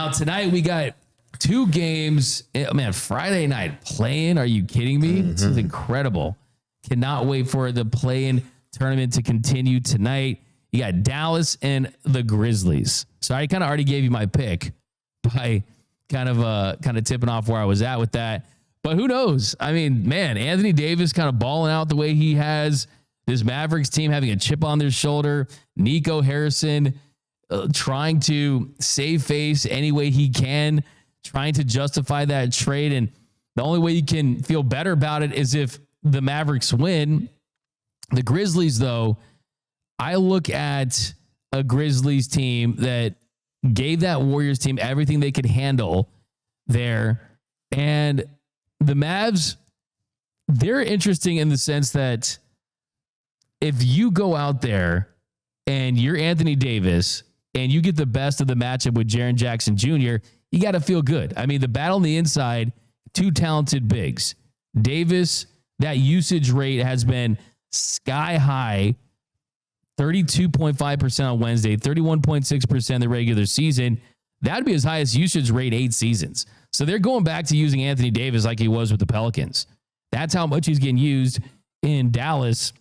Now, tonight we got 2 games. Man, Friday night play-in. Are you kidding me? This is incredible. Cannot wait for the play-in tournament to continue tonight. You got Dallas and the Grizzlies. So I kind of already gave you my pick by kind of tipping off where I was at with that. But who knows? I mean, man, Anthony Davis kind of balling out the way he has. This Mavericks team having a chip on their shoulder. Nico Harrison trying to save face any way he can, trying to justify that trade. And the only way you can feel better about it is if the Mavericks win. The Grizzlies, though, I look at a Grizzlies team that gave that Warriors team everything they could handle there. And the Mavs, they're interesting in the sense that if you go out there and you're Anthony Davis and you get the best of the matchup with Jaren Jackson Jr., you got to feel good. I mean, the battle on the inside, 2 talented bigs. Davis, that usage rate has been sky high, 32.5% on Wednesday, 31.6% the regular season. That'd be his highest usage rate 8 seasons. So they're going back to using Anthony Davis like he was with the Pelicans. That's how much he's getting used in Dallas.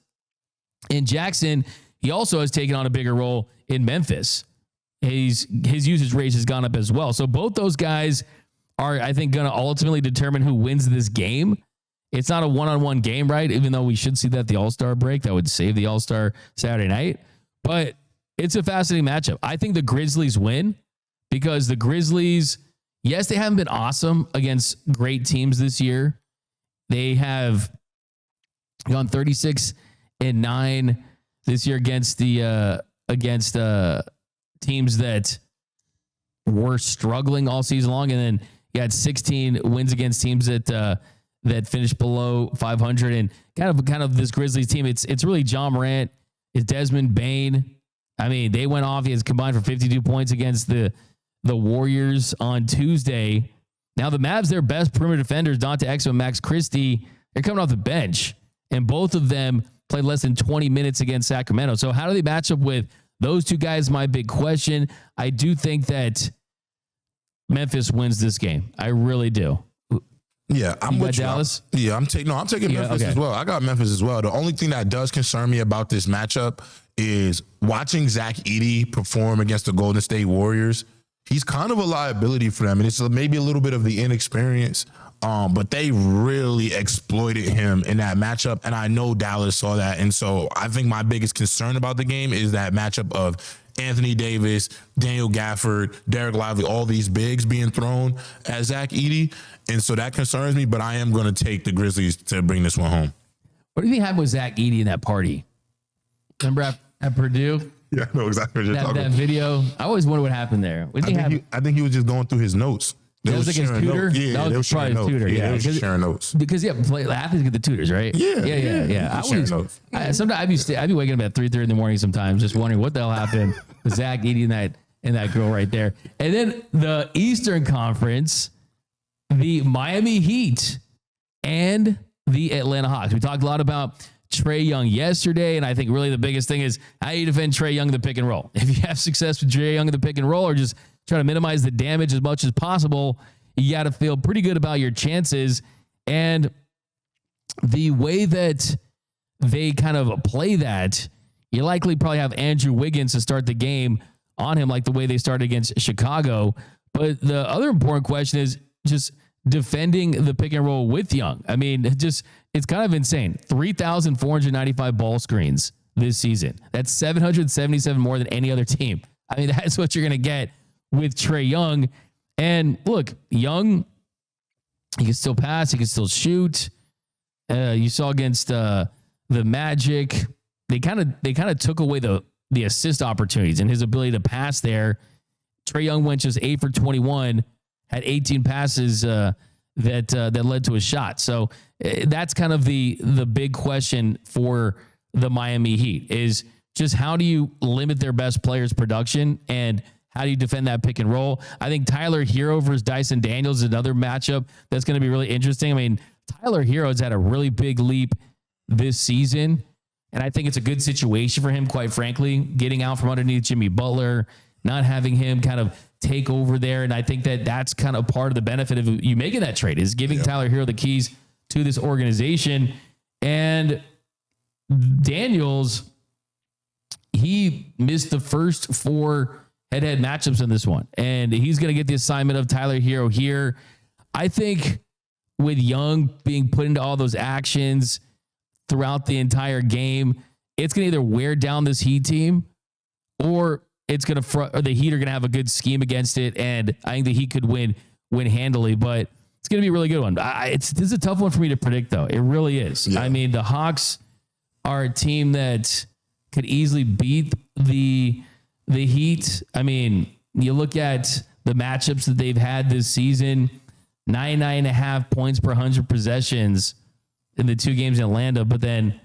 In Jackson, he also has taken on a bigger role in Memphis. His usage rate has gone up as well. So both those guys are, I think, going to ultimately determine who wins this game. It's not a one-on-one game, right? Even though we should see that at the All-Star break. That would save the All-Star Saturday night. But it's a fascinating matchup. I think the Grizzlies win because the Grizzlies, yes, they haven't been awesome against great teams this year. They have gone 36-9 this year against teams that were struggling all season long, and then you had 16 wins against teams that finished below 500. And kind of this Grizzlies team, it's really John Morant, it's Desmond Bane. I mean, they went off. He has combined for 52 points against the Warriors on Tuesday. Now the Mavs, their best perimeter defenders, Dante Exum and Max Christie, they're coming off the bench, and both of them played less than 20 minutes against Sacramento. So how do they match up with those 2 guys? My big question. I do think that Memphis wins this game. I really do. Yeah, I'm with Dallas. Yeah, I'm taking Memphis as well. I got Memphis as well. The only thing that does concern me about this matchup is watching Zach Edey perform against the Golden State Warriors. He's kind of a liability for them, and it's maybe a little bit of the inexperience. But they really exploited him in that matchup, and I know Dallas saw that. And so I think my biggest concern about the game is that matchup of Anthony Davis, Daniel Gafford, Derek Lively, all these bigs being thrown at Zach Edey. And so that concerns me, but I am going to take the Grizzlies to bring this one home. What do you think happened with Zach Edey in that party? Remember at Purdue? Yeah, I know exactly what you're talking about. That video. I always wonder what happened there. What did I think he was just going through his notes. That was like his tutor? Yeah, that was probably his tutor. Yeah, they were sharing notes. Because athletes get the tutors, right? Yeah. Sometimes I'd be waking up at 3:30 in the morning sometimes, just wondering what the hell happened with Zach Edey and that girl right there. And then the Eastern Conference, the Miami Heat and the Atlanta Hawks. We talked a lot about Trae Young yesterday, and I think really the biggest thing is how you defend Trae Young in the pick and roll. If you have success with Trae Young in the pick and roll, or just try to minimize the damage as much as possible, you got to feel pretty good about your chances. And the way that they kind of play that, you likely probably have Andrew Wiggins to start the game on him like the way they started against Chicago. But the other important question is just defending the pick and roll with Young. I mean, it's kind of insane. 3,495 ball screens this season. That's 777 more than any other team. I mean, that's what you're going to get with Trae Young. And look, Young, he can still pass. He can still shoot. You saw against the Magic, they kind of took away the assist opportunities and his ability to pass there. Trae Young went just 8 for 21, had 18 passes that led to a shot. So that's kind of the big question for the Miami Heat is just how do you limit their best players' production and how do you defend that pick and roll? I think Tyler Hero versus Dyson Daniels is another matchup that's going to be really interesting. I mean, Tyler Hero's had a really big leap this season, and I think it's a good situation for him, quite frankly, getting out from underneath Jimmy Butler, not having him kind of take over there. And I think that that's kind of part of the benefit of you making that trade is giving Tyler Hero the keys to this organization. And Daniels, he missed the first 4 head-to-head matchups in this one. And he's going to get the assignment of Tyler Hero here. I think with Young being put into all those actions throughout the entire game, it's going to either wear down this Heat team or it's going to or the Heat are going to have a good scheme against it. And I think the Heat could win handily, but it's going to be a really good one. This is a tough one for me to predict, though. It really is. Yeah. I mean, the Hawks are a team that could easily beat the Heat. I mean, you look at the matchups that they've had this season, 99.5 points per 100 possessions in the 2 games in Atlanta, but then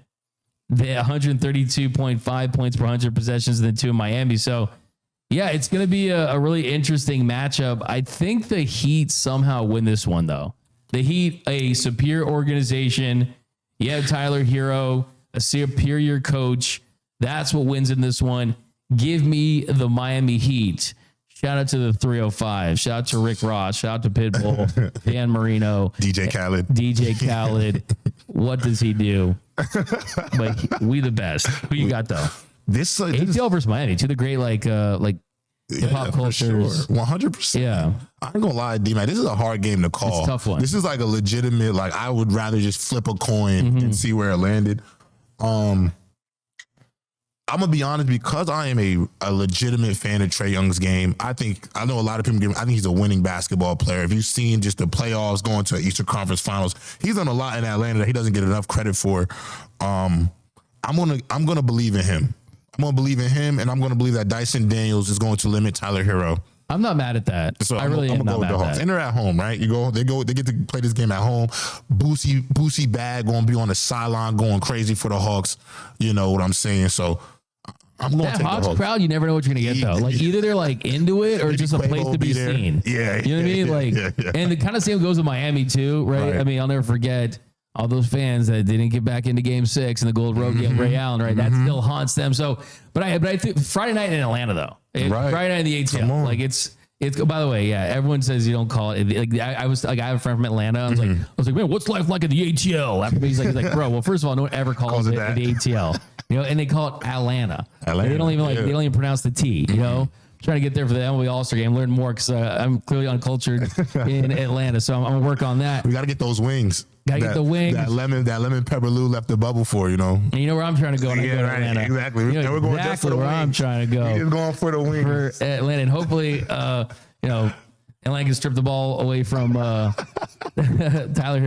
the 132.5 points per 100 possessions in the 2 in Miami. So, yeah, it's going to be a really interesting matchup. I think the Heat somehow win this one, though. The Heat, a superior organization. You have Tyler Hero, a superior coach. That's what wins in this one. Give me the Miami Heat. Shout out to the 305. Shout out to Rick Ross. Shout out to Pitbull, Dan Marino, DJ Khaled. What does he do? But we the best. Who you got though? This ATL versus Miami. Two of the great hip hop cultures. Sure. 100%. Yeah. I ain't gonna lie, D-Man. This is a hard game to call. It's a tough one. This is like a legitimate. Like I would rather just flip a coin and see where it landed. I'm gonna be honest, because I am a legitimate fan of Trae Young's game. I know a lot of people I think he's a winning basketball player. If you've seen just the playoffs going to Eastern Conference Finals, he's done a lot in Atlanta that he doesn't get enough credit for. I'm gonna believe in him. I'm gonna believe in him, and I'm gonna believe that Dyson Daniels is going to limit Tyler Hero. I'm not mad at that. So I'm not mad at that. And they're at home, right? They get to play this game at home. Boosie Bag gonna be on the sideline going crazy for the Hawks. You know what I'm saying? So I'm going to take Hawks crowd. You never know what you're gonna get though. Like either they're like into it or just a place to be seen. Yeah, you know what I mean? And the kind of same goes with Miami too, right? I mean, I'll never forget all those fans that didn't get back into Game 6 and the Gold Road game, Ray Allen, right? That still haunts them. So, but I think Friday night in Atlanta though, Friday night in the ATL, like it's. By the way, yeah. Everyone says you don't call it. Like I was like, I have a friend from Atlanta. I was like, man, what's life like at the ATL? After me, he's like, bro. Well, first of all, no one ever calls it the ATL. You know, and they call it Atlanta. They don't even pronounce the T. You know, trying to get there for the MLB All-Star game. Learn more because I'm clearly uncultured in Atlanta. So I'm gonna work on that. We got to get those wings. Gotta get the wings. That lemon pepper Lou left the bubble for, you know. And you know where I'm trying to go when I go to Atlanta. Exactly. You know, we're going just for the wings. I'm trying to go. We're just going for the wings. For Atlanta. And hopefully, Atlanta can strip the ball away from Tyler